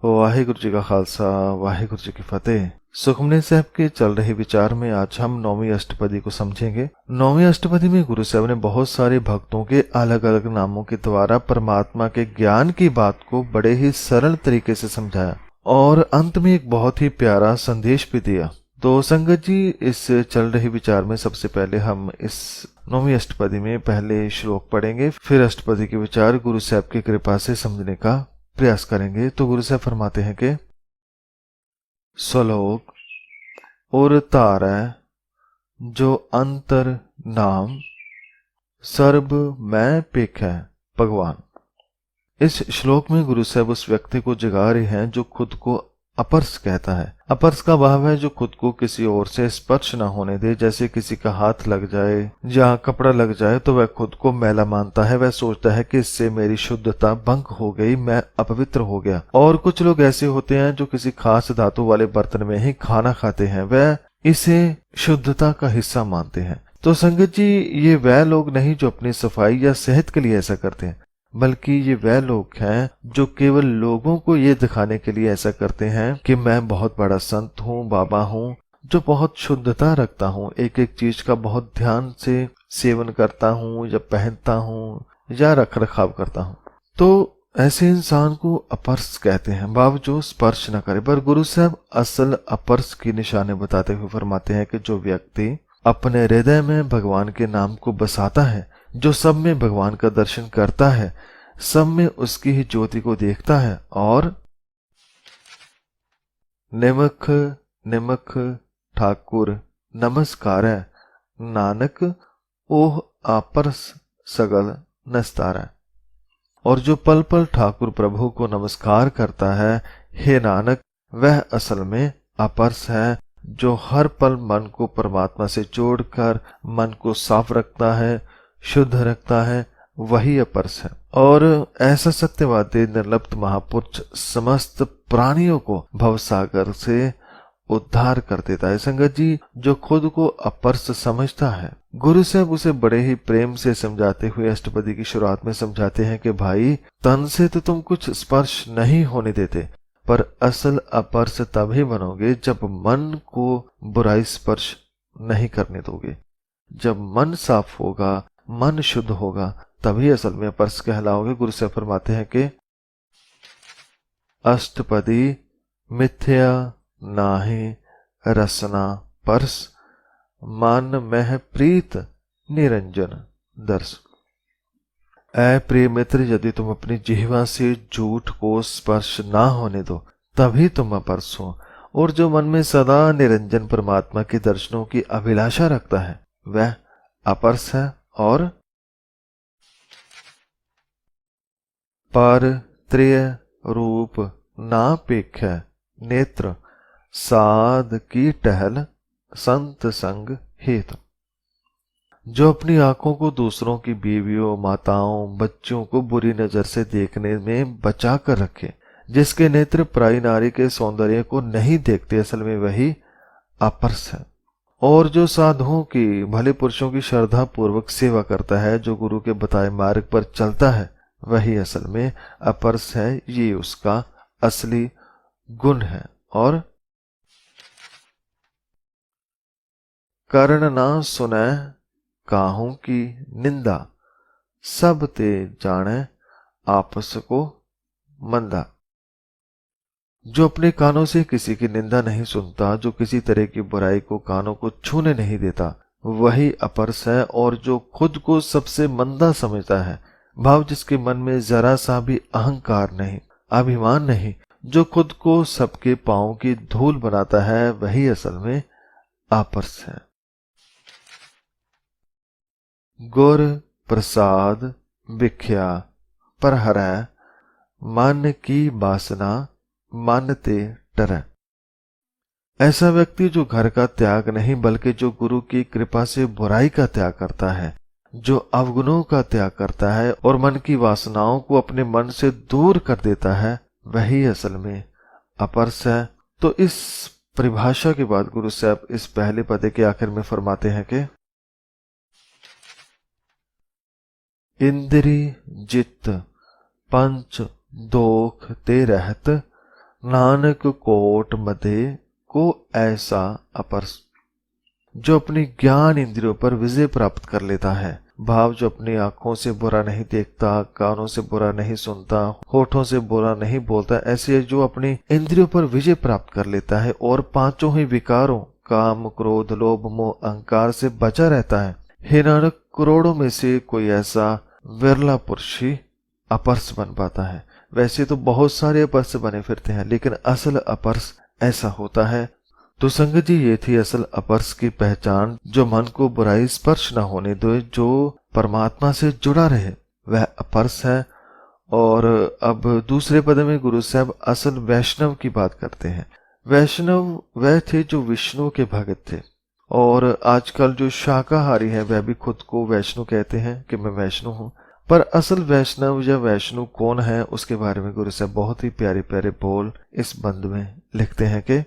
वाहिगुरु जी का खालसा, वाहिगुरु जी की फतेह। सुखमनी साहब के चल रहे विचार में आज हम नौवीं अष्टपदी को समझेंगे। नौवीं अष्टपदी में गुरु साहब ने बहुत सारे भक्तों के अलग अलग नामों के द्वारा परमात्मा के ज्ञान की बात को बड़े ही सरल तरीके से समझाया और अंत में एक बहुत ही प्यारा संदेश भी दिया। तो संगत जी, इस चल रहे विचार में सबसे पहले हम इस नौवीं अष्टपदी में पहले श्लोक पढ़ेंगे, फिर अष्टपदी के विचार गुरु साहब की कृपा से समझने का प्रयास करेंगे। तो गुरु साहब फरमाते हैं कि श्लोक और तारै जो अंतर नाम सर्ब मैं पेखै भगवान। इस श्लोक में गुरु साहब उस व्यक्ति को जगा रहे हैं जो खुद को अपरस कहता है। अपरस का भाव है जो खुद को किसी और से स्पर्श न होने दे। जैसे किसी का हाथ लग जाए या कपड़ा लग जाए तो वह खुद को मैला मानता है, वह सोचता है कि इससे मेरी शुद्धता भंग हो गई, मैं अपवित्र हो गया। और कुछ लोग ऐसे होते हैं जो किसी खास धातु वाले बर्तन में ही खाना खाते हैं, वह इसे शुद्धता का हिस्सा मानते हैं। तो संगत जी, ये वह लोग नहीं जो अपनी सफाई या सेहत के लिए ऐसा करते हैं, बल्कि ये वह लोग हैं जो केवल लोगों को ये दिखाने के लिए ऐसा करते हैं कि मैं बहुत बड़ा संत हूँ, बाबा हूँ, जो बहुत शुद्धता रखता हूँ, एक एक चीज का बहुत ध्यान से सेवन करता हूँ या पहनता हूँ या रख रखाव करता हूँ। तो ऐसे इंसान को अपरस कहते हैं, भाव जो स्पर्श न करे। पर गुरु साहब असल अपरस की निशानी बताते हुए फरमाते हैं कि जो व्यक्ति अपने हृदय में भगवान के नाम को बसाता है, जो सब में भगवान का दर्शन करता है, सब में उसकी ही ज्योति को देखता है और निमख निमख ठाकुर नमस्कार नानक ओह अपरस सगल नस्तारा। और जो पल पल ठाकुर प्रभु को नमस्कार करता है, हे नानक, वह असल में अपरस है, जो हर पल मन को परमात्मा से जोड़कर मन को साफ रखता है, शुद्ध रखता है, वही अपरस है। और ऐसा सत्यवादी निर्लिप्त महापुरुष समस्त प्राणियों को भवसागर से उद्धार कर देता है। संगत जी, जो खुद को अपरस समझता है, गुरु साहब उसे बड़े ही प्रेम से समझाते हुए अष्टपदी की शुरुआत में समझाते हैं कि भाई, तन से तो तुम कुछ स्पर्श नहीं होने देते, पर असल अपरस तभी बनोगे जब मन को बुराई स्पर्श नहीं करने दोगे। जब मन साफ होगा, मन शुद्ध होगा, तभी असल में अपरस कहलाओगे। गुरु साहब फरमाते हैं कि अष्टपदी मिथ्या नाहि रसना परस मन मह प्रीत निरंजन दर्श। ऐ प्रिय मित्र, यदि तुम अपनी जिह्वा से झूठ को स्पर्श ना होने दो, तभी तुम अपरस हो। और जो मन में सदा निरंजन परमात्मा के दर्शनों की अभिलाषा रखता है, वह अपरस है। और पर त्रिय रूप ना पेख नेत्र साध की टहल संत संग हेतु। जो अपनी आंखों को दूसरों की बीवियों, माताओं, बच्चों को बुरी नजर से देखने में बचा कर रखे, जिसके नेत्र पराई नारी के सौंदर्य को नहीं देखते, असल में वही अपरस है। और जो साधुओं की, भले पुरुषों की श्रद्धा पूर्वक सेवा करता है, जो गुरु के बताए मार्ग पर चलता है, वही असल में अपरस है। ये उसका असली गुण है। और कर्ण ना सुनै काहू की निंदा, सब ते जाने आपस को मंदा। जो अपने कानों से किसी की निंदा नहीं सुनता, जो किसी तरह की बुराई को कानों को छूने नहीं देता, वही अपरस है। और जो खुद को सबसे मंदा समझता है, भाव जिसके मन में जरा सा भी अहंकार नहीं, अभिमान नहीं, जो खुद को सबके पांव की धूल बनाता है, वही असल में अपरस है। गुर प्रसाद भिख्या पर हरै मन की वासना मन ते डरै। ऐसा व्यक्ति जो घर का त्याग नहीं, बल्कि जो गुरु की कृपा से बुराई का त्याग करता है, जो अवगुणों का त्याग करता है और मन की वासनाओं को अपने मन से दूर कर देता है, वही असल में अपरस है। तो इस परिभाषा के बाद गुरु साहब इस पहले पदे के आखिर में फरमाते हैं कि इंद्री जित पंच दोख ते रहत नानक कोट मधे को ऐसा अपर्स। जो अपनी ज्ञान इंद्रियों पर विजय प्राप्त कर लेता है, भाव जो अपनी आंखों से बुरा नहीं देखता, कानों से बुरा नहीं सुनता, होठों से बुरा नहीं बोलता, ऐसे जो अपनी इंद्रियों पर विजय प्राप्त कर लेता है और पांचों ही विकारों काम क्रोध लोभ मोह अहंकार से बचा रहता है। हे नानक, करोड़ों में से कोई ऐसा विरला पुरुष ही अपर्स बन पाता है। वैसे तो बहुत सारे अपर्स बने फिरते हैं, लेकिन असल अपर्स ऐसा होता है। तो संगत जी, ये थी असल अपर्स की पहचान, जो मन को बुराई स्पर्श न होने दे, जो परमात्मा से जुड़ा रहे, वह अपर्स है। और अब दूसरे पद में गुरु साहब असल वैष्णव की बात करते हैं। वैष्णव वह थे जो विष्णु के भगत थे। और आजकल जो शाकाहारी है वह भी खुद को वैष्णव कहते हैं कि मैं वैष्णव हूं। पर असल वैष्णव या वैष्णव कौन है, उसके बारे में गुरु साहब बहुत ही प्यारे प्यारे बोल इस बंद में लिखते हैं कि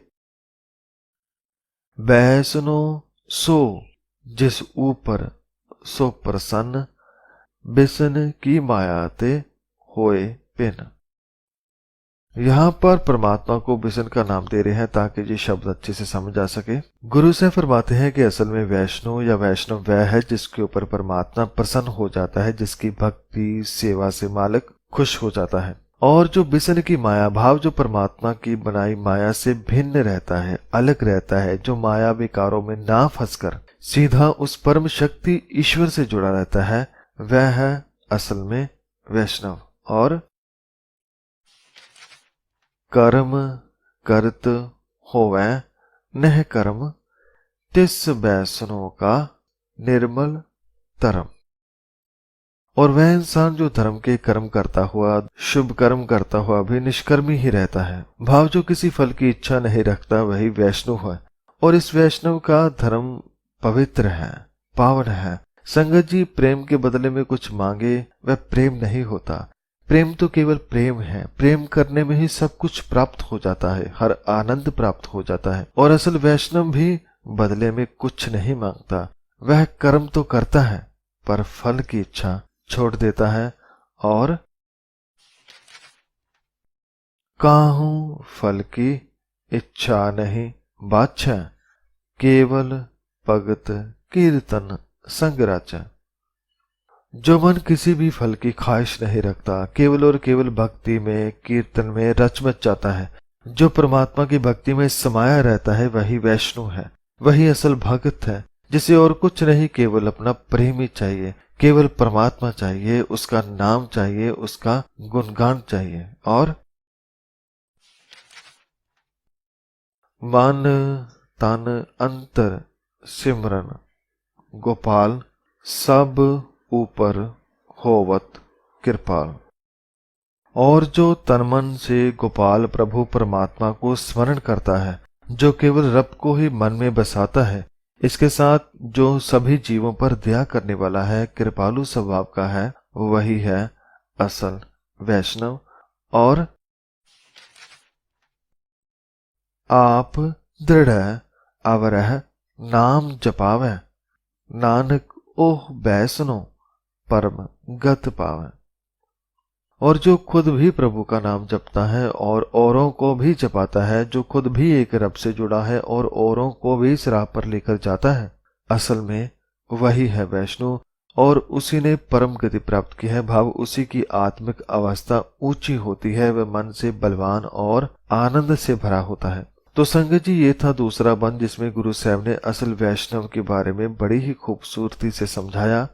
वैष्णो सो जिस ऊपर सो प्रसन्न, बिसन की माया ते होए पिन। यहां पर परमात्मा को बिसन का नाम दे रहे हैं ताकि ये शब्द अच्छे से समझ आ सके। गुरु से फरमाते हैं कि असल में वैष्णव या वैष्णव वह है जिसके ऊपर परमात्मा प्रसन्न हो जाता है, जिसकी भक्ति सेवा से मालिक खुश हो जाता है। और जो बिसन की माया भाव जो परमात्मा की बनाई माया से भिन्न रहता है, अलग रहता है, जो माया विकारों में ना फंसकर सीधा उस परम शक्ति ईश्वर से जुड़ा रहता है, वह है असल में वैष्णव। और कर्म करत होवै नह कर्म, तिस वैष्णव का निर्मल तरम। और वह इंसान जो धर्म के कर्म करता हुआ, शुभ कर्म करता हुआ भी निष्कर्मी ही रहता है, भाव जो किसी फल की इच्छा नहीं रखता, वही वैष्णव है। और इस वैष्णव का धर्म पवित्र है, पावन है। संगत जी, प्रेम के बदले में कुछ मांगे वह प्रेम नहीं होता। प्रेम तो केवल प्रेम है। प्रेम करने में ही सब कुछ प्राप्त हो जाता है, हर आनंद प्राप्त हो जाता है। और असल वैष्णव भी बदले में कुछ नहीं मांगता। वह कर्म तो करता है पर फल की इच्छा छोड़ देता है। और काहू फल की इच्छा नहीं बाछा, केवल भगत कीर्तन संग राचा। जो मन किसी भी फल की ख्वाहिश नहीं रखता, केवल और केवल भक्ति में कीर्तन में रचमच जाता है, जो परमात्मा की भक्ति में समाया रहता है, वही वैष्णव है, वही असल भक्त है, जिसे और कुछ नहीं, केवल अपना प्रेम ही चाहिए, केवल परमात्मा चाहिए, उसका नाम चाहिए, उसका गुणगान चाहिए। और मन तन अंतर सिमरन गोपाल, सब ऊपर होवत कृपाल। और जो तन मन से गोपाल प्रभु परमात्मा को स्मरण करता है, जो केवल रब को ही मन में बसाता है, इसके साथ जो सभी जीवों पर दया करने वाला है, कृपालु स्वभाव का है, वही है असल वैष्णव। और आप दृढ़ अवरह नाम जपावे, नानक ओह वैष्णो परम गत पावे। और जो खुद भी प्रभु का नाम जपता है और औरों को भी जपाता है, जो खुद भी एक रब से जुड़ा है और औरों को भी इस राह पर लेकर जाता है, असल में वही है वैष्णव। और उसी ने परम गति प्राप्त की है। भाव उसी की आत्मिक अवस्था ऊंची होती है, वह मन से बलवान और आनंद से भरा होता है। तो संगत जी, ये था दूसरा बंद जिसमें गुरु साहब ने असल वैष्णव के बारे में बड़ी ही खूबसूरती से समझाया।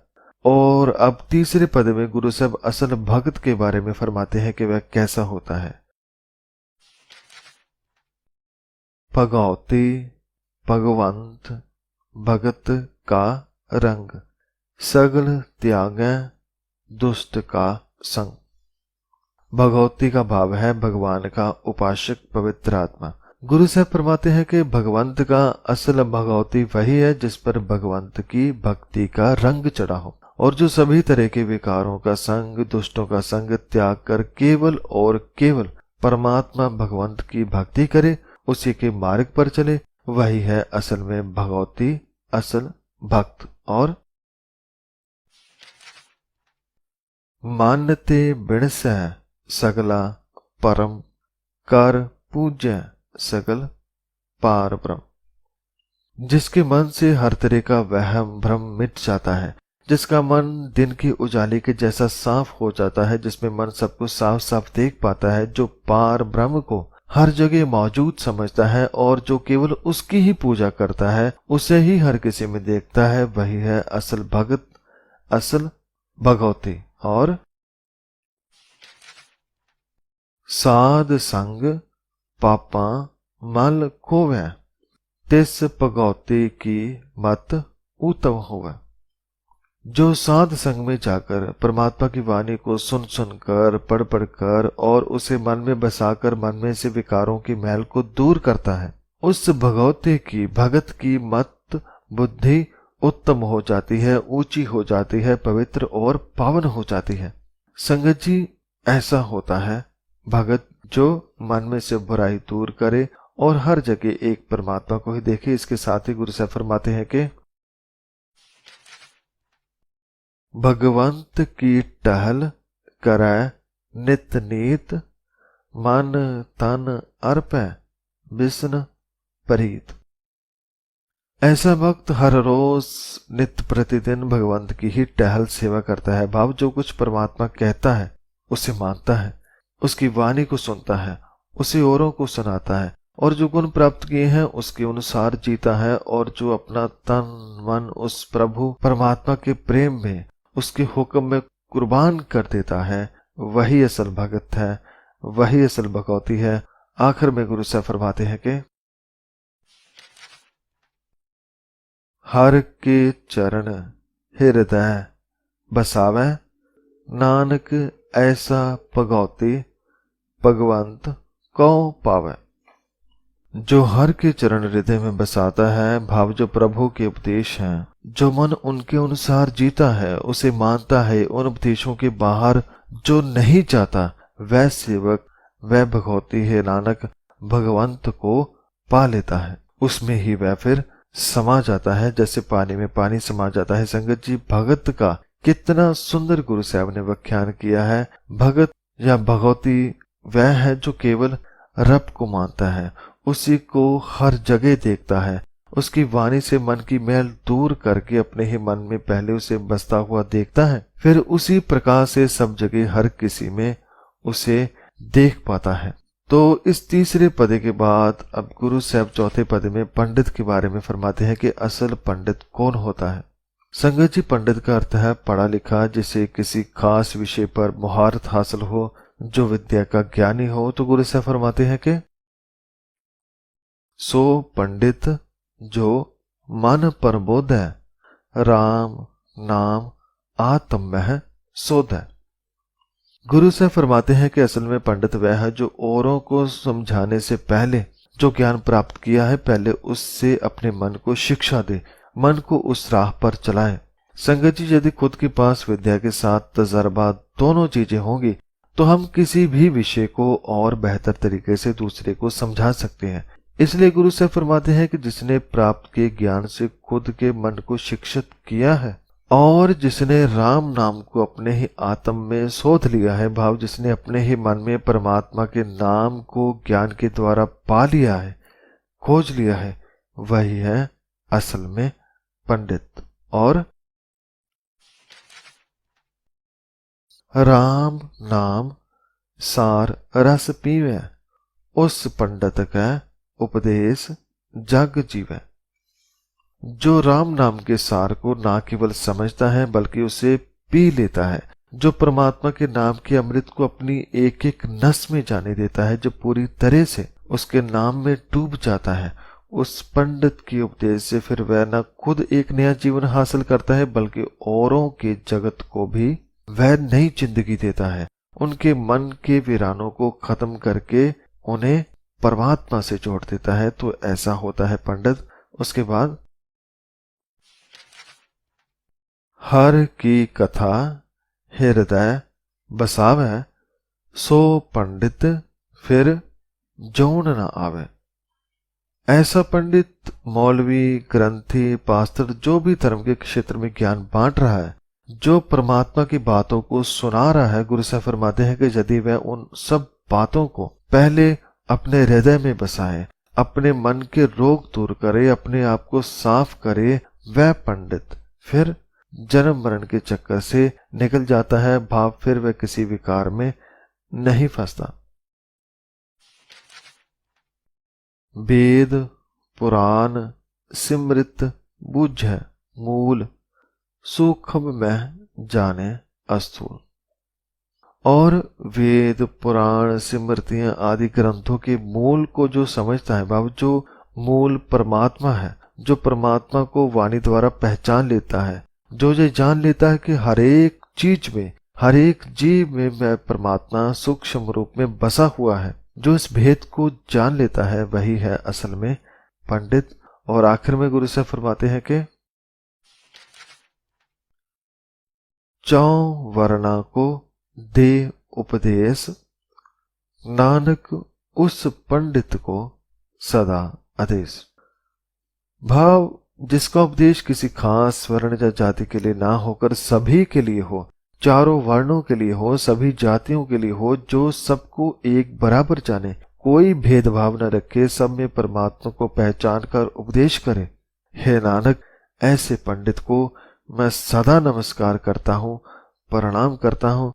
और अब तीसरे पद में गुरु साहब असल भक्त के बारे में फरमाते हैं कि वह कैसा होता है। भगवती भगवंत भगत का रंग, सगल त्याग दुष्ट का संग। भगवती का भाव है भगवान का उपासक पवित्र आत्मा। गुरु साहब फरमाते हैं कि भगवंत का असल भगवती वही है जिस पर भगवंत की भक्ति का रंग चढ़ा हो, और जो सभी तरह के विकारों का संग, दुष्टों का संग त्याग कर केवल और केवल परमात्मा भगवंत की भक्ति करे, उसी के मार्ग पर चले, वही है असल में भगवती, असल भक्त। और मानते बिण सह सगला परम कर पूज्य सकल पार ब्रह्म। जिसके मन से हर तरह का वहम भ्रम मिट जाता है, जिसका मन दिन के उजाले के जैसा साफ हो जाता है, जिसमें मन सबको साफ साफ देख पाता है, जो पार ब्रह्म को हर जगह मौजूद समझता है और जो केवल उसकी ही पूजा करता है, उसे ही हर किसी में देखता है, वही है असल भगत, असल भगवती। और साध संग पापा मल खोवे, तिस भगवती की मत उत्तम होवे। जो साध संग में जाकर परमात्मा की वाणी को सुन सुनकर पढ़ पढ़ कर और उसे मन में बसाकर मन में से विकारों की मैल को दूर करता है, उस भगवती की भगत की मत बुद्धि उत्तम हो जाती है, ऊंची हो जाती है, पवित्र और पावन हो जाती है। संगत जी, ऐसा होता है भगत जो मन में से बुराई दूर करे और हर जगह एक परमात्मा को ही देखे। इसके साथ ही गुरु साहब फरमाते हैं कि भगवंत की टहल करे नित नीत, मन तन अर्पै विष्ण परीत। ऐसा भक्त हर रोज नित प्रतिदिन भगवंत की ही टहल सेवा करता है। भाव जो कुछ परमात्मा कहता है उसे मानता है, उसकी वाणी को सुनता है, उसे औरों को सुनाता है और जो गुण प्राप्त किए हैं उसके अनुसार जीता है, और जो अपना तन मन उस प्रभु परमात्मा के प्रेम में, उसके हुक्म में कुर्बान कर देता है, वही असल भगत है, वही असल भगवती है। आखिर में गुरु साहब फरमाते हैं कि हर के चरण हृदय बसावे, नानक ऐसा भगवती भगवंत को पावे। जो हर के चरण हृदय में बसाता है, भाव जो प्रभु के उपदेश हैं, जो मन उनके अनुसार जीता है, उसे मानता है, उन उपदेशों के बाहर जो नहीं जाता, वह सेवक, वह भगवती है नानक भगवंत को पा लेता है। उसमें ही वह फिर समा जाता है, जैसे पानी में पानी समा जाता है। संगत जी, भगत का कितना सुंदर गुरु साहब ने व्याख्यान किया है। भगत या भगवती वह है जो केवल रब को मानता है, उसी को हर जगह देखता है, उसकी वाणी से मन की मैल दूर करके अपने ही मन में पहले उसे बसता हुआ देखता है, फिर उसी प्रकार से सब जगह हर किसी में उसे देख पाता है। तो इस तीसरे पद के बाद अब गुरु साहब चौथे पद में पंडित के बारे में फरमाते हैं कि असल पंडित कौन होता है। संगत जी, पंडित का अर्थ है पढ़ा लिखा, जिसे किसी खास विषय पर मुहारत हासिल हो, जो विद्या का ज्ञानी हो। तो गुरु साहब फरमाते हैं कि सो पंडित जो मन प्रबोध है, राम नाम आत्म है शोध है। गुरु साहब फरमाते हैं कि असल में पंडित वह है जो औरों को समझाने से पहले जो ज्ञान प्राप्त किया है, पहले उससे अपने मन को शिक्षा दे, मन को उस राह पर चलाए। संगत जी, यदि खुद के पास विद्या के साथ तजर्बा दोनों चीजें होंगी तो हम किसी भी विषय को और बेहतर तरीके से दूसरे को समझा सकते हैं। इसलिए गुरु साहब फरमाते हैं कि जिसने प्राप्त किए ज्ञान से खुद के मन को शिक्षित किया है और जिसने राम नाम को अपने ही आत्म में शोध लिया है, भाव जिसने अपने ही मन में परमात्मा के नाम को ज्ञान के द्वारा पा लिया है, खोज लिया है, वही है असल में पंडित। और राम नाम सार रस पीवे, उस पंडित का उपदेश जग जीवे। जो राम नाम के सार को ना केवल समझता है बल्कि उसे पी लेता है, जो परमात्मा के नाम के अमृत को अपनी एक एक नस में जाने देता है, जो पूरी तरह से उसके नाम में डूब जाता है, उस पंडित के उपदेश से फिर वह न खुद एक नया जीवन हासिल करता है बल्कि औरों के जगत को भी वह नई जिंदगी देता है। उनके मन के वीरानों को खत्म करके उन्हें परमात्मा से जोड़ देता है। तो ऐसा होता है पंडित। उसके बाद हर की कथा हृदय बसावे, सो पंडित फिर जौन न आवे। ऐसा पंडित मौलवी, ग्रंथी, पास्टर जो भी धर्म के क्षेत्र में ज्ञान बांट रहा है, जो परमात्मा की बातों को सुना रहा है, गुरु साहब फरमाते हैं कि यदि वह उन सब बातों को पहले अपने हृदय में बसाए, अपने मन के रोग दूर करे, अपने आप को साफ करे, वह पंडित फिर जन्म मरण के चक्कर से निकल जाता है। भाव फिर वह किसी विकार में नहीं फंसता। वेद पुराण सिमृत बुझ मूल सूक्ष्म में जाने अस्थूल। और वेद पुराण स्मृतियां आदि ग्रंथों के मूल को जो समझता है बाबू, जो मूल परमात्मा है, जो परमात्मा को वाणी द्वारा पहचान लेता है, जो ये जान लेता है कि हर एक चीज में, हर एक जीव में वह परमात्मा सूक्ष्म रूप में बसा हुआ है, जो इस भेद को जान लेता है, वही है असल में पंडित। और आखिर में गुरु साहब फरमाते हैं कि चौ वर्णा को दे उपदेश, नानक उस पंडित को सदा आदेश। भाव जिसका उपदेश किसी खास वर्ण या जाति के लिए ना होकर सभी के लिए हो, चारों वर्णों के लिए हो, सभी जातियों के लिए हो, जो सबको एक बराबर जाने, कोई भेदभाव न रखे, सब में परमात्मा को पहचान कर उपदेश करे। हे नानक, ऐसे पंडित को मैं सदा नमस्कार करता हूँ, प्रणाम करता हूँ।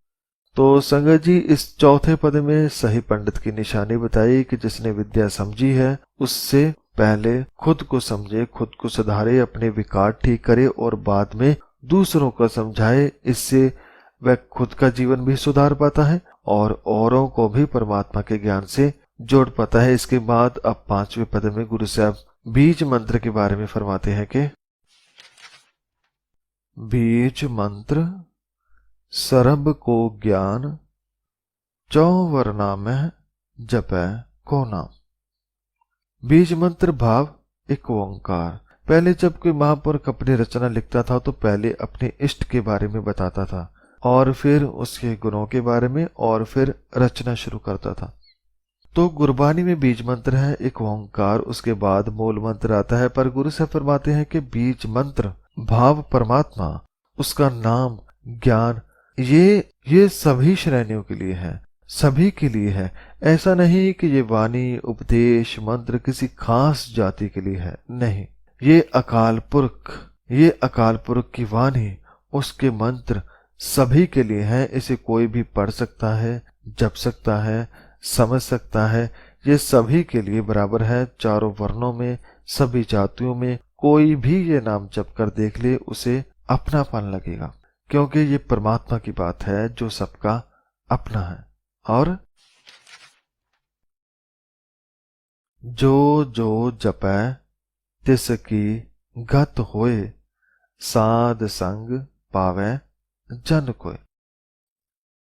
तो संगत जी, इस चौथे पद में सही पंडित की निशानी बताई कि जिसने विद्या समझी है उससे पहले खुद को समझे, खुद को सुधारे, अपने विकार ठीक करे और बाद में दूसरों को समझाए। इससे वह खुद का जीवन भी सुधार पाता है और औरों को भी परमात्मा के ज्ञान से जोड़ पाता है। इसके बाद अब पांचवें पद में गुरु साहब बीज मंत्र के बारे में फरमाते हैं कि बीज मंत्र सरब को ज्ञान, चौ वर्णा में जपै को नाम। बीज मंत्र भाव एक ओंकार। पहले जब कोई महापुरुष अपनी रचना लिखता था तो पहले अपने इष्ट के बारे में बताता था और फिर उसके गुणों के बारे में और फिर रचना शुरू करता था। तो गुरबानी में बीज मंत्र है एक ओंकार, उसके बाद मूल मंत्र आता है। पर गुरु साहब फरमाते हैं कि बीज मंत्र भाव परमात्मा, उसका नाम, ज्ञान, ये सभी श्रेणियों के लिए है, सभी के लिए है। ऐसा नहीं कि ये वाणी उपदेश मंत्र किसी खास जाति के लिए है, नहीं। ये अकाल पुरख की वाणी, उसके मंत्र सभी के लिए है। इसे कोई भी पढ़ सकता है, जप सकता है, समझ सकता है। ये सभी के लिए बराबर है। चारों वर्णों में, सभी जातियों में कोई भी ये नाम जप कर देख ले, उसे अपनापन लगेगा, क्योंकि ये परमात्मा की बात है जो सबका अपना है। और जो जो जपै तिसकी गत होए, साध संग पावै जन कोय।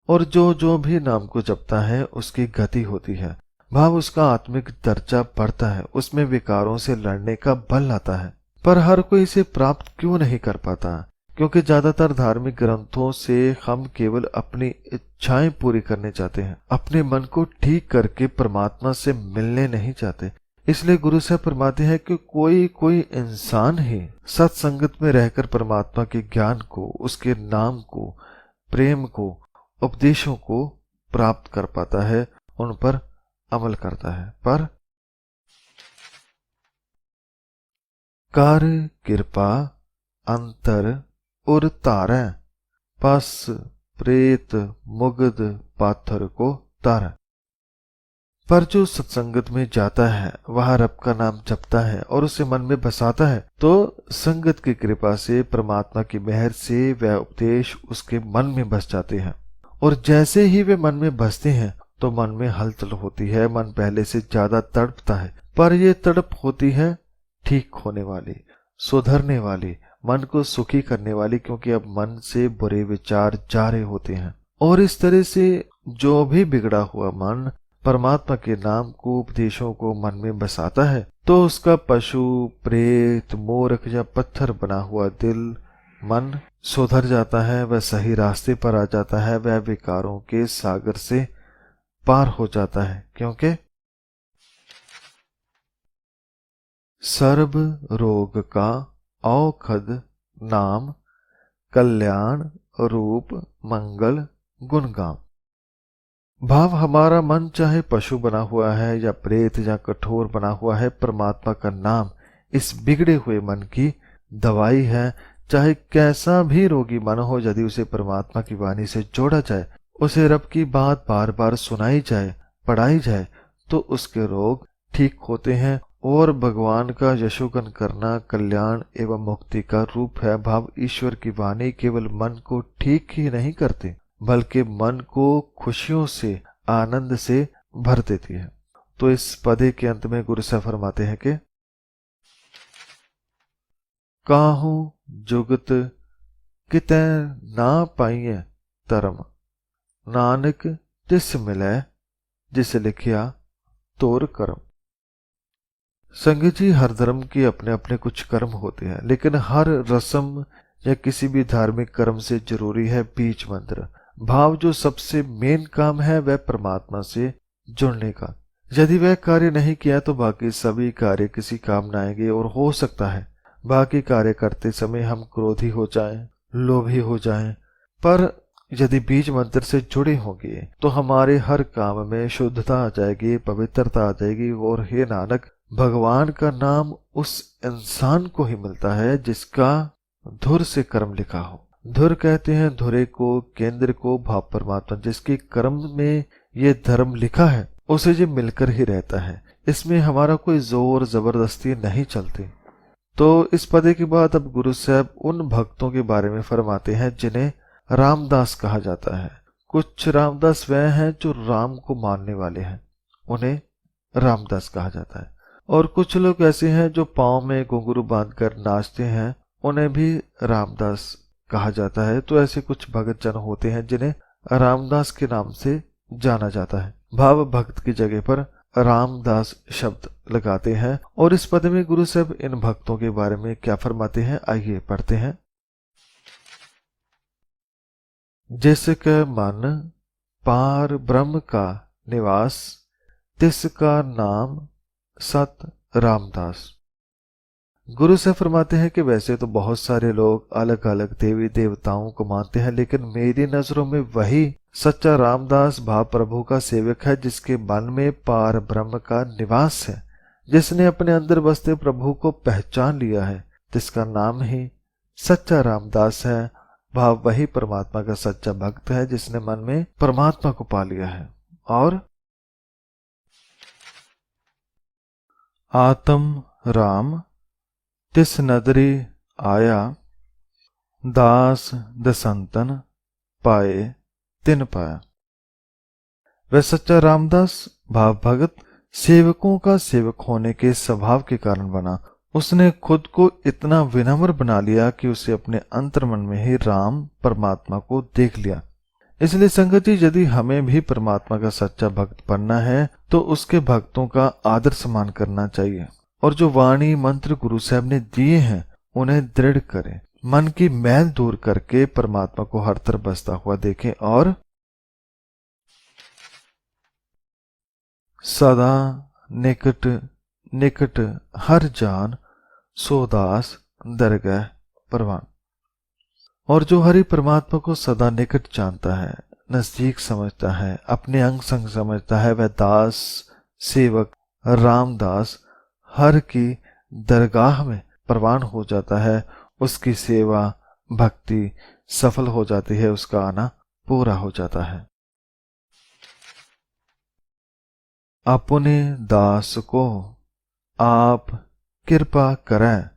और जो जो भी नाम को जपता है उसकी गति होती है, भाव उसका आत्मिक दर्जा बढ़ता है, उसमें विकारों से लड़ने का बल आता है। पर हर कोई इसे प्राप्त क्यों नहीं कर पाता? क्योंकि ज्यादातर धार्मिक ग्रंथों से हम केवल अपनी इच्छाएं पूरी करने चाहते हैं, अपने मन को ठीक करके परमात्मा से मिलने नहीं चाहते। इसलिए गुरु साहब फरमाते हैं कि कोई कोई इंसान ही सत्संगत में रहकर परमात्मा के ज्ञान को, उसके नाम को, प्रेम को, उपदेशों को प्राप्त कर पाता है, उन पर अमल करता है। पर कर कृपा अंतर उर तारै, पस प्रेत मुग्ध पाथर को तारै। पर जो सत्संगत में जाता है, वहां रब का नाम जपता है और उसे मन में बसाता है, तो संगत की कृपा से, परमात्मा की मेहर से वह उपदेश उसके मन में बस जाते हैं। और जैसे ही वे मन में बसते हैं तो मन में हलचल होती है, मन पहले से ज्यादा तड़पता है। पर यह तड़प होती है ठीक होने वाली, सुधरने वाली, मन को सुखी करने वाली, क्योंकि अब मन से बुरे विचार जा रहे होते हैं। और इस तरह से जो भी बिगड़ा हुआ मन परमात्मा के नाम को, उपदेशों को मन में बसाता है, तो उसका पशु, प्रेत, मूर्ख या पत्थर बना हुआ दिल, मन सुधर जाता है, वह सही रास्ते पर आ जाता है, वह विकारों के सागर से पार हो जाता है। क्योंकि सर्व रोग का औखद नाम, कल्याण रूप मंगल गुणगाम। भाव हमारा मन चाहे पशु बना हुआ है या प्रेत या कठोर बना हुआ है, परमात्मा का नाम इस बिगड़े हुए मन की दवाई है। चाहे कैसा भी रोगी मन हो, यदि उसे परमात्मा की वाणी से जोड़ा जाए, उसे रब की बात बार बार सुनाई जाए, पढ़ाई जाए, तो उसके रोग ठीक होते हैं। और भगवान का यशोगन करना कल्याण एवं मुक्ति का रूप है। भाव ईश्वर की वाणी केवल मन को ठीक ही नहीं करती, बल्कि मन को खुशियों से, आनंद से भर देती है। तो इस पदे के अंत में गुरु साहब फरमाते हैं कि काहू जुगत कितै ना पाइए धर्म, नानक तिस मिलै जिस लिखिया तोर कर्म। संगत जी, हर धर्म के अपने अपने कुछ कर्म होते हैं, लेकिन हर रस्म या किसी भी धार्मिक कर्म से जरूरी है बीज मंत्र। भाव जो सबसे मेन काम है वह परमात्मा से जुड़ने का। यदि वह कार्य नहीं किया तो बाकी सभी कार्य किसी काम न आएंगे। और हो सकता है बाकी कार्य करते समय हम क्रोधी हो जाएं, लोभी हो जाएं, पर यदि बीज मंत्र से जुड़े होंगे तो हमारे हर काम में शुद्धता आ जाएगी, पवित्रता आ जाएगी। और हे नानक, भगवान का नाम उस इंसान को ही मिलता है जिसका धुर से कर्म लिखा हो। धुर कहते हैं धुरे को, केंद्र को, भाव परमात्मा। जिसके कर्म में ये धर्म लिखा है उसे ये मिलकर ही रहता है। इसमें हमारा कोई जोर जबरदस्ती नहीं चलती। तो इस पदे के बाद अब गुरु साहब उन भक्तों के बारे में फरमाते हैं जिन्हें रामदास कहा जाता है। कुछ रामदास वह हैं जो राम को मानने वाले हैं, उन्हें रामदास कहा जाता है। और कुछ लोग ऐसे हैं जो पांव में घुंघरू बांधकर नाचते हैं, उन्हें भी रामदास कहा जाता है। तो ऐसे कुछ भगत जन होते हैं जिन्हें रामदास के नाम से जाना जाता है। भाव भक्त की जगह पर रामदास शब्द लगाते हैं। और इस पद में गुरु साहब इन भक्तों के बारे में क्या फरमाते हैं, आइए पढ़ते हैं। जिसका मन पार ब्रह्म का निवास, तिसका नाम सत रामदास। गुरु से फरमाते हैं कि वैसे तो बहुत सारे लोग अलग अलग देवी देवताओं को मानते हैं, लेकिन मेरी नजरों में वही सच्चा रामदास भाव प्रभु का सेवक है जिसके मन में पार ब्रह्म का निवास है, जिसने अपने अंदर बसते प्रभु को पहचान लिया है, जिसका नाम ही सच्चा रामदास है। भाव वही परमात्मा का सच्चा भक्त है जिसने मन में परमात्मा को पा लिया है। और आत्म राम तिस नदरी आया, दास दसंतन पाए तिन पाया। वह सच्चा रामदास भाव भगत सेवकों का सेवक होने के स्वभाव के कारण बना। उसने खुद को इतना विनम्र बना लिया कि उसे अपने अंतर्मन में ही राम परमात्मा को देख लिया। इसलिए संगत जी, यदि हमें भी परमात्मा का सच्चा भक्त बनना है तो उसके भक्तों का आदर सम्मान करना चाहिए। और जो वाणी मंत्र गुरु साहब ने दिए हैं उन्हें दृढ़ करें, मन की मैल दूर करके परमात्मा को हर तरफ बसता हुआ देखें। और सदा निकट निकट हर जान, सोदास दरगाह परवान। और जो हरि परमात्मा को सदा निकट जानता है, नजदीक समझता है, अपने अंग संग समझता है, वह दास सेवक रामदास हर की दरगाह में परवान हो जाता है। उसकी सेवा भक्ति सफल हो जाती है, उसका आना पूरा हो जाता है। अपने दास को आप कृपा करें,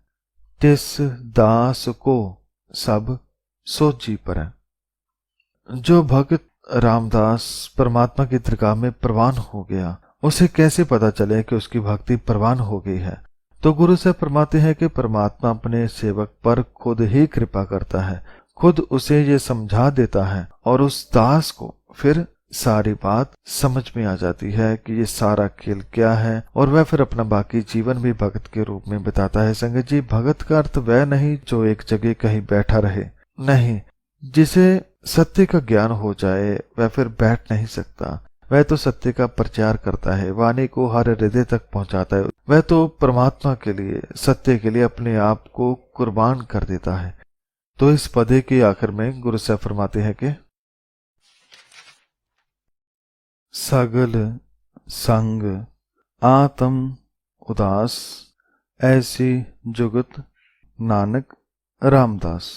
तिस दास को सब सोची पड़े। जो भक्त रामदास परमात्मा की दरगाह में प्रवान हो गया, उसे कैसे पता चले कि उसकी भक्ति प्रवान हो गई है? तो गुरु से फरमाते हैं कि परमात्मा अपने सेवक पर खुद ही कृपा करता है, खुद उसे ये समझा देता है और उस दास को फिर सारी बात समझ में आ जाती है कि ये सारा खेल क्या है, और वह फिर अपना बाकी जीवन भी भगत के रूप में बिताता है। संगत जी, भगत का अर्थ वह नहीं जो एक जगह कहीं बैठा रहे, नहीं, जिसे सत्य का ज्ञान हो जाए वह फिर बैठ नहीं सकता। वह तो सत्य का प्रचार करता है, वाणी को हर हृदय तक पहुंचाता है। वह तो परमात्मा के लिए, सत्य के लिए अपने आप को कुर्बान कर देता है। तो इस पदे के आखिर में गुरु साहब फरमाते हैं कि सगल संग आत्म उदास, ऐसी जुगत नानक रामदास।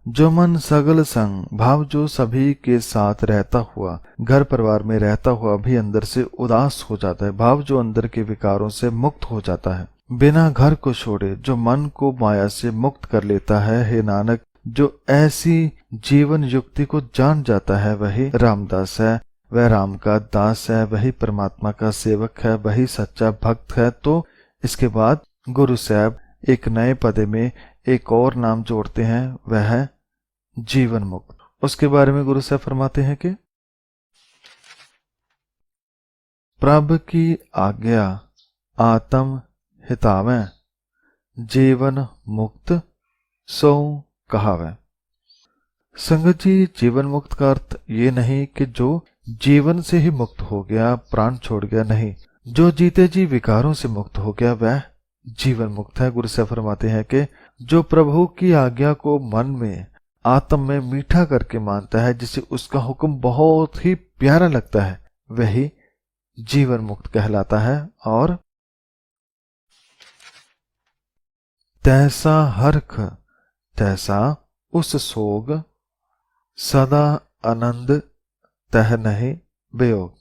जो मन सगल संग भाव जो सभी के साथ रहता हुआ, घर परिवार में रहता हुआ भी अंदर से उदास हो जाता है, भाव जो अंदर के विकारों से मुक्त हो जाता है, बिना घर को छोड़े जो मन को माया से मुक्त कर लेता है, हे नानक जो ऐसी जीवन युक्ति को जान जाता है वही रामदास है, वह राम का दास है, वही परमात्मा का सेवक है, वही सच्चा भक्त है। तो इसके बाद गुरु साहब एक नए पदे में एक और नाम जोड़ते हैं, वह है जीवन मुक्त। उसके बारे में गुरु साहब फरमाते हैं कि प्रभ की आज्ञा आत्म हितावै, जीवन मुक्त सो कहावै। संगत जी, जीवन मुक्त का अर्थ ये नहीं कि जो जीवन से ही मुक्त हो गया, प्राण छोड़ गया, नहीं, जो जीते जी विकारों से मुक्त हो गया वह जीवन मुक्त है। गुरु साहब फरमाते हैं कि जो प्रभु की आज्ञा को मन में आत्म में मीठा करके मानता है, जिसे उसका हुक्म बहुत ही प्यारा लगता है, वही जीवन मुक्त कहलाता है। और तैसा हर्ख तैसा उस सोग, सदा आनंद तह नहीं बेयोग।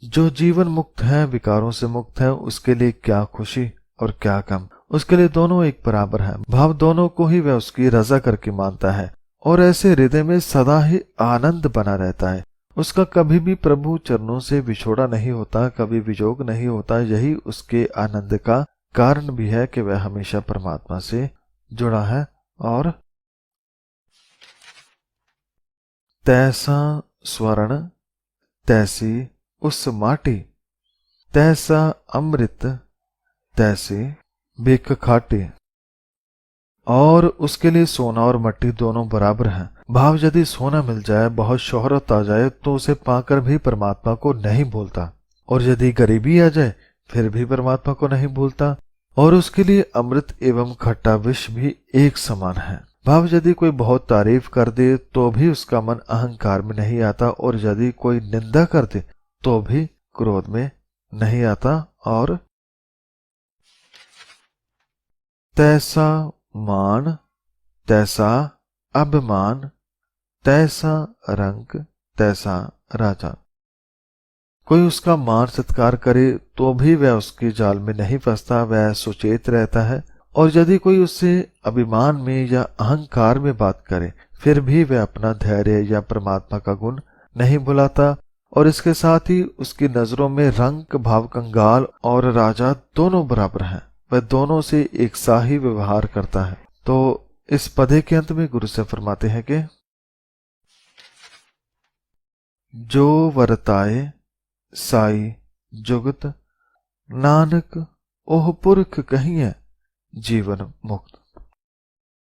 जो जीवन मुक्त है, विकारों से मुक्त है, उसके लिए क्या खुशी और क्या गम, उसके लिए दोनों एक बराबर है। भाव दोनों को ही वह उसकी रजा करके मानता है और ऐसे हृदय में सदा ही आनंद बना रहता है। उसका कभी भी प्रभु चरणों से विछोड़ा नहीं होता, कभी वियोग नहीं होता। यही उसके आनंद का कारण भी है कि वह हमेशा परमात्मा से जुड़ा है। और तैसा स्वर्ण तैसी उस माटी, तैसा अमृत तैसी बिक खाटी। और उसके लिए सोना और मट्टी दोनों बराबर हैं। भाव यदि सोना मिल जाए, बहुत शोहरत आ जाए, तो उसे पाकर भी परमात्मा को नहीं भूलता, और यदि गरीबी आ जाए फिर भी परमात्मा को नहीं भूलता। और उसके लिए अमृत एवं खट्टा विष भी एक समान है। भाव यदि कोई बहुत तारीफ कर दे तो भी उसका मन अहंकार में नहीं आता, और यदि कोई निंदा कर दे तो भी क्रोध में नहीं आता। और तैसा मान तैसा अभिमान, तैसा रंग तैसा राजा। कोई उसका मान सत्कार करे तो भी वह उसके जाल में नहीं फंसता, वह सुचेत रहता है। और यदि कोई उससे अभिमान में या अहंकार में बात करे फिर भी वह अपना धैर्य या परमात्मा का गुण नहीं भुलाता। और इसके साथ ही उसकी नजरों में रंग भाव कंगाल और राजा दोनों बराबर हैं, वह दोनों से एक सा ही व्यवहार करता है। तो इस पदे के अंत में गुरु से फरमाते हैं कि जो वरताए साई जुगत, नानक ओह पुरख कहिए जीवन मुक्त।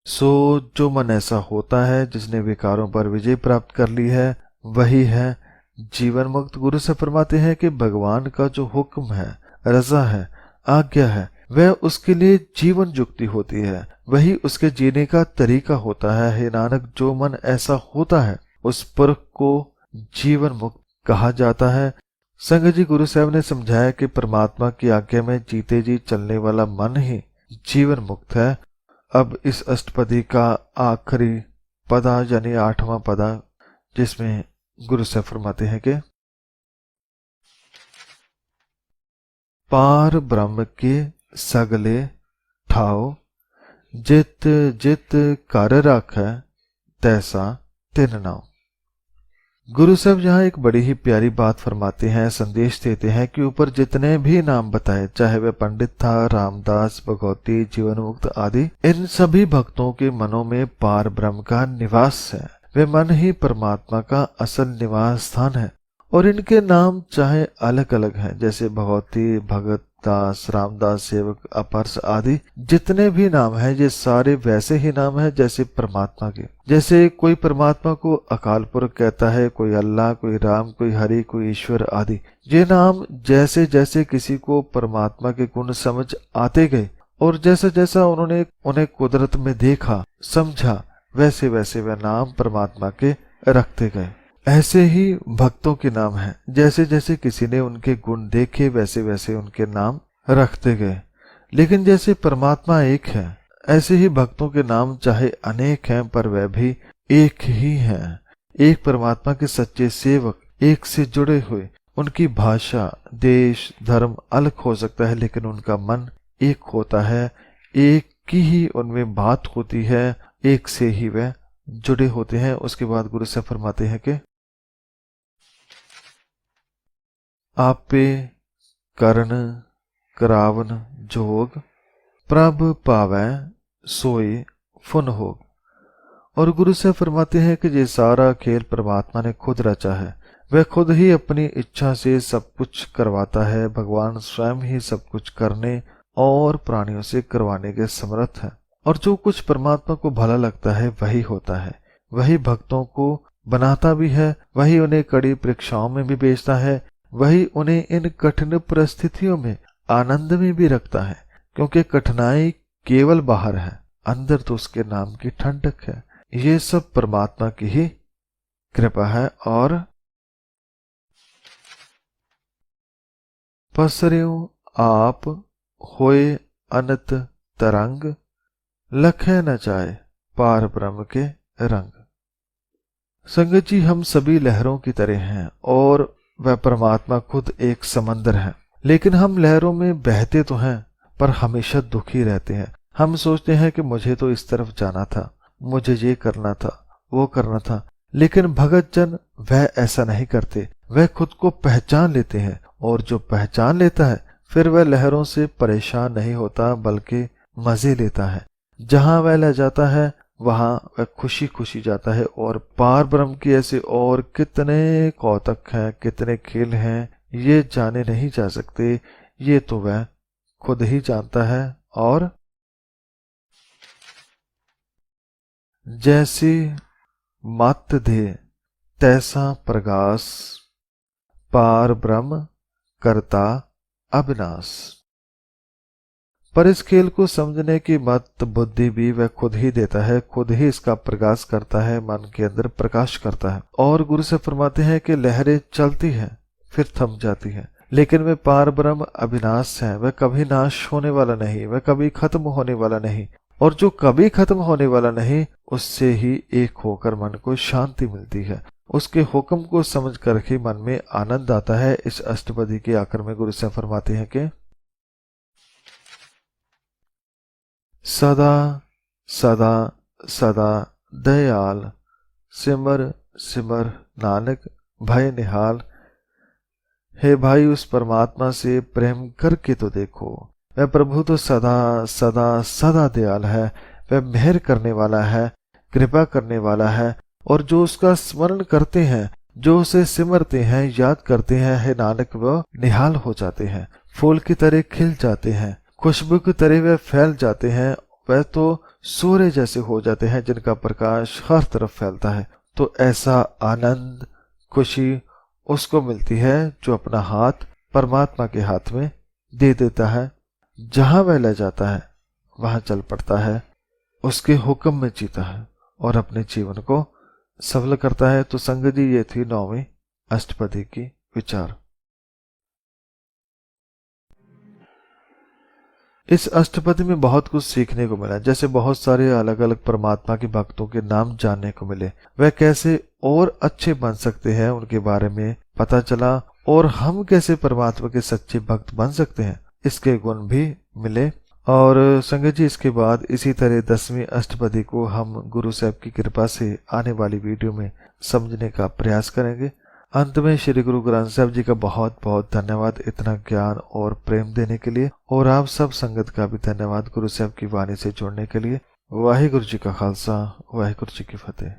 सो जो मन ऐसा होता है जिसने विकारों पर विजय प्राप्त कर ली है, वही है जीवन मुक्त। गुरु से फरमाते हैं कि भगवान का जो हुक्म है, रजा है, आज्ञा है, वह उसके लिए जीवन युक्ति होती है, वही उसके जीने का तरीका होता है। हे नानक, जो मन ऐसा होता है उस पुरख को जीवन मुक्त कहा जाता है। संगत जी, गुरु साहब ने समझाया कि परमात्मा की आज्ञा में जीते जी चलने वाला मन ही जीवन मुक्त है। अब इस अष्टपदी का आखिरी पदा यानी 8वां पदा, जिसमें गुरु साहब फरमाते हैं कि पार ब्रह्म के सगले ठाओ, जित जित कर राखै तैसा तिन नाओ। गुरु साहब यहाँ एक बड़ी ही प्यारी बात फरमाते हैं, संदेश देते हैं कि ऊपर जितने भी नाम बताए, चाहे वह पंडित था, रामदास, भगवती, जीवन मुक्त आदि, इन सभी भक्तों के मनों में पार ब्रह्म का निवास है। वे मन ही परमात्मा का असल निवास स्थान है। और इनके नाम चाहे अलग अलग हैं, जैसे भगवती, भगत दास, रामदास, सेवक, अपरस आदि जितने भी नाम हैं, ये सारे वैसे ही नाम हैं जैसे परमात्मा के। जैसे कोई परमात्मा को अकाल पुरख कहता है, कोई अल्लाह, कोई राम, कोई हरि, कोई ईश्वर आदि। ये नाम जैसे जैसे किसी को परमात्मा के गुण समझ आते गए और जैसा जैसा उन्होंने उन्हें कुदरत में देखा, समझा, वैसे वैसे वह नाम परमात्मा के रखते गए। ऐसे ही भक्तों के नाम हैं, जैसे जैसे किसी ने उनके गुण देखे वैसे वैसे उनके नाम रखते गए। लेकिन जैसे परमात्मा एक है, ऐसे ही भक्तों के नाम चाहे अनेक हैं पर वह भी एक ही हैं। एक परमात्मा के सच्चे सेवक, एक से जुड़े हुए। उनकी भाषा, देश, धर्म अलग हो सकता है, लेकिन उनका मन एक होता है। एक की ही उनमें बात होती है, एक से ही वह जुड़े होते हैं। उसके बाद गुरु साहब फरमाते हैं कि आपे करण करावन जोग, प्रभ पावै सोई फुन होग। और गुरु साहब फरमाते हैं कि ये सारा खेल परमात्मा ने खुद रचा है। वह खुद ही अपनी इच्छा से सब कुछ करवाता है। भगवान स्वयं ही सब कुछ करने और प्राणियों से करवाने के समर्थ है। और जो कुछ परमात्मा को भला लगता है वही होता है। वही भक्तों को बनाता भी है, वही उन्हें कड़ी परीक्षाओं में भी भेजता है, वही उन्हें इन कठिन परिस्थितियों में आनंद में भी रखता है। क्योंकि कठिनाई केवल बाहर है, अंदर तो उसके नाम की ठंडक है। ये सब परमात्मा की ही कृपा है। और पसर्यो आप होए अनंत तरंग, लखे न चाहे पार ब्रह्म के रंग। संगत जी, हम सभी लहरों की तरह हैं और वह परमात्मा खुद एक समंदर है। लेकिन हम लहरों में बहते तो हैं पर हमेशा दुखी रहते हैं। हम सोचते हैं कि मुझे तो इस तरफ जाना था, मुझे ये करना था, वो करना था। लेकिन भगत जन वह ऐसा नहीं करते। वह खुद को पहचान लेते हैं, और जो पहचान लेता है फिर वह लहरों से परेशान नहीं होता बल्कि मजे लेता है। जहां वह ले जाता है वहां वह खुशी खुशी जाता है। और पार ब्रह्म की ऐसे और कितने कौतक हैं, कितने खेल हैं, ये जाने नहीं जा सकते। ये तो वह खुद ही जानता है। और जैसे मत दे तैसा प्रगास, पार ब्रह्म करता अविनाश। पर इस खेल को समझने की मत बुद्धि भी वह खुद ही देता है, खुद ही इसका प्रकाश करता है, मन के अंदर प्रकाश करता है। और गुरु से फरमाते हैं कि लहरें चलती हैं फिर थम जाती हैं, लेकिन वह पार ब्रह्म अविनाश है। वह कभी नाश होने वाला नहीं, वह कभी खत्म होने वाला नहीं। और जो कभी खत्म होने वाला नहीं, उससे ही एक होकर मन को शांति मिलती है। उसके हुक्म को समझ कर ही मन में आनंद आता है। इस अष्टपदी के आखिर में गुरु साहब फरमाते हैं कि सदा सदा सदा दयाल, सिमर सिमर नानक भय निहाल। हे भाई, उस परमात्मा से प्रेम करके तो देखो। वह प्रभु तो सदा सदा सदा दयाल है, वह मेहर करने वाला है, कृपा करने वाला है। और जो उसका स्मरण करते हैं, जो उसे सिमरते हैं, याद करते हैं, हे नानक, वह निहाल हो जाते हैं, फूल की तरह खिल जाते हैं, खुशबू की तरह वह फैल जाते हैं। वह तो सूर्य जैसे हो जाते हैं जिनका प्रकाश हर तरफ फैलता है। तो ऐसा आनंद, खुशी उसको मिलती है जो अपना हाथ परमात्मा के हाथ में दे देता है। जहां वह ले जाता है वहां चल पड़ता है, उसके हुक्म में जीता है और अपने जीवन को सफल करता है। तो संगत जी, ये थी 9वीं अष्टपदी की विचार। इस अष्टपदी में बहुत कुछ सीखने को मिला। जैसे बहुत सारे अलग अलग परमात्मा के भक्तों के नाम जानने को मिले, वह कैसे और अच्छे बन सकते हैं उनके बारे में पता चला। और हम कैसे परमात्मा के सच्चे भक्त बन सकते हैं, इसके गुण भी मिले। और संगत जी, इसके बाद इसी तरह 10वीं अष्टपदी को हम गुरु साहब की कृपा से आने वाली वीडियो में समझने का प्रयास करेंगे। अंत में श्री गुरु ग्रंथ साहब जी का बहुत बहुत धन्यवाद इतना ज्ञान और प्रेम देने के लिए। और आप सब संगत का भी धन्यवाद गुरु साहब की वाणी से जुड़ने के लिए। वाहिगुरु जी का खालसा, वाहिगुरु जी की फतेह।